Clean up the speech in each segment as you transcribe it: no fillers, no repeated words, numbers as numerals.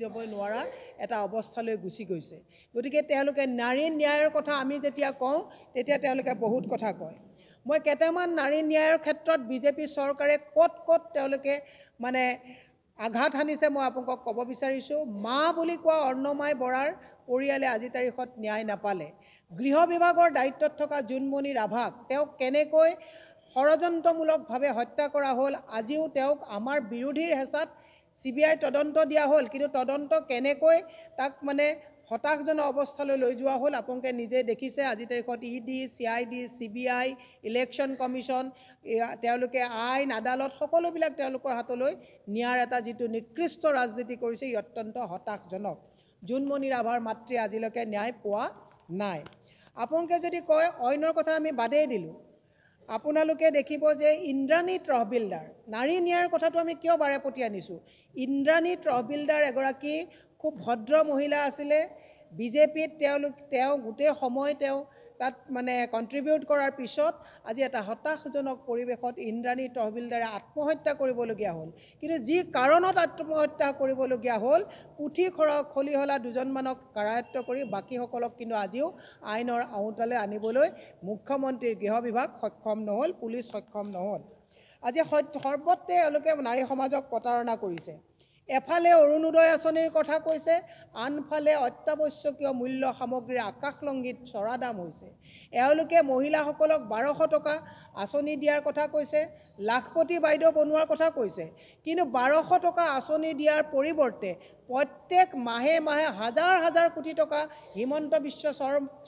যাবই নোৱাৰা এটা অৱস্থালৈ গুচি গৈছে। গতিকে তেওঁলোকে নাৰী ন্যায়ৰ কথা আমি যেতিয়া কওঁ তেতিয়া তেওঁলোকে বহুত কথা কয়। মই কেইটামান নাৰী ন্যায়ৰ ক্ষেত্ৰত বিজেপি চৰকাৰে ক'ত তেওঁলোকে মানে আঘাত হানিছে মই আপোনাক ক'ব বিচাৰিছোঁ। মা বুলি কোৱা অৰ্ণমাই বৰাৰ পৰিয়ালে আজি তাৰিখত ন্যায় নাপালে। গৃহ বিভাগৰ দায়িত্বত থকা জোনমণি ৰাভাক তেওঁক কেনেকৈ ষড়যন্ত্ৰমূলকভাৱে হত্যা কৰা হ'ল, আজিও তেওঁক আমাৰ বিৰোধীৰ হেঁচাত CBI তদন্ত দিয়া হ'ল, কিন্তু তদন্ত কেনেকৈ তাক মানে হতাশজনক অৱস্থালৈ লৈ যোৱা হ'ল আপোনালোকে নিজে দেখিছে। আজি তাৰিখত ED, CID, CBI, election commission, তেওঁলোকে আইন আদালত সকলোবিলাক তেওঁলোকৰ হাতলৈ নিয়াৰ এটা যিটো নিকৃষ্ট ৰাজনীতি কৰিছে ই অত্যন্ত হতাশজনক। জোনমণি ৰাভাৰ মাতৃ আজিলৈকে ন্যায় পোৱা নাই। আপোনালোকে যদি কয় অইনৰ কথা আমি বাদেই দিলোঁ, আপোনালোকে দেখিব যে ইন্দ্ৰাণী তহবিলদাৰ, নাৰী ন্যায়ৰ কথাটো আমি কিয় বাৰেপতি আনিছোঁ। ইন্দ্ৰাণী তহবিলদাৰ এগৰাকী খুব ভদ্ৰ মহিলা আছিলে। বিজেপিত তেওঁ গোটেই সময় তেওঁ তাত মানে কণ্ট্ৰিবিউট কৰাৰ পিছত আজি এটা হতাশজনক পৰিৱেশত ইন্দ্ৰাণী তহবিলদাৰে আত্মহত্যা কৰিবলগীয়া হ'ল। কিন্তু যি কাৰণত আত্মহত্যা কৰিবলগীয়া হ'ল, পুথি খলিহলা দুজনমানক কাৰায়ত্ব কৰি বাকীসকলক কিন্তু আজিও আইনৰ আওতালৈ আনিবলৈ মুখ্যমন্ত্ৰীৰ গৃহ বিভাগ সক্ষম নহ'ল, পুলিচ সক্ষম নহ'ল। আজি সৰ্বত্ৰে এওঁলোকে নাৰী সমাজক প্ৰতাৰণা কৰিছে। এফালে অৰুণোদয় আঁচনিৰ কথা কৈছে, আনফালে অত্যাৱশ্যকীয় মূল্য সামগ্ৰীৰ আকাশলংঘিত চৰা দাম হৈছে। এওঁলোকে মহিলাসকলক 1200 টকা আঁচনি দিয়াৰ কথা কৈছে, লাখপতি বাইদেউ বনোৱাৰ কথা কৈছে, কিন্তু 1200 টকা আঁচনি দিয়াৰ পৰিৱৰ্তে প্ৰত্যেক মাহে মাহে হাজাৰ কোটি টকা হিমন্ত বিশ্ব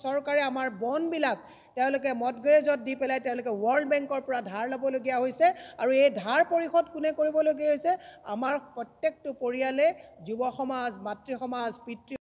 চৰকাৰে আমাৰ বনবিলাক তেওঁলোকে মডগ্ৰেজত দি পেলাই তেওঁলোকে ৱৰ্ল্ড বেংকৰ পৰা ধাৰ ল'বলগীয়া হৈছে। আৰু এই ধাৰ পৰিশোধ কোনে কৰিবলগীয়া হৈছে? আমাৰ প্ৰত্যেকটো পৰিয়ালে, যুৱ সমাজ, মাতৃ সমাজ, পিতৃ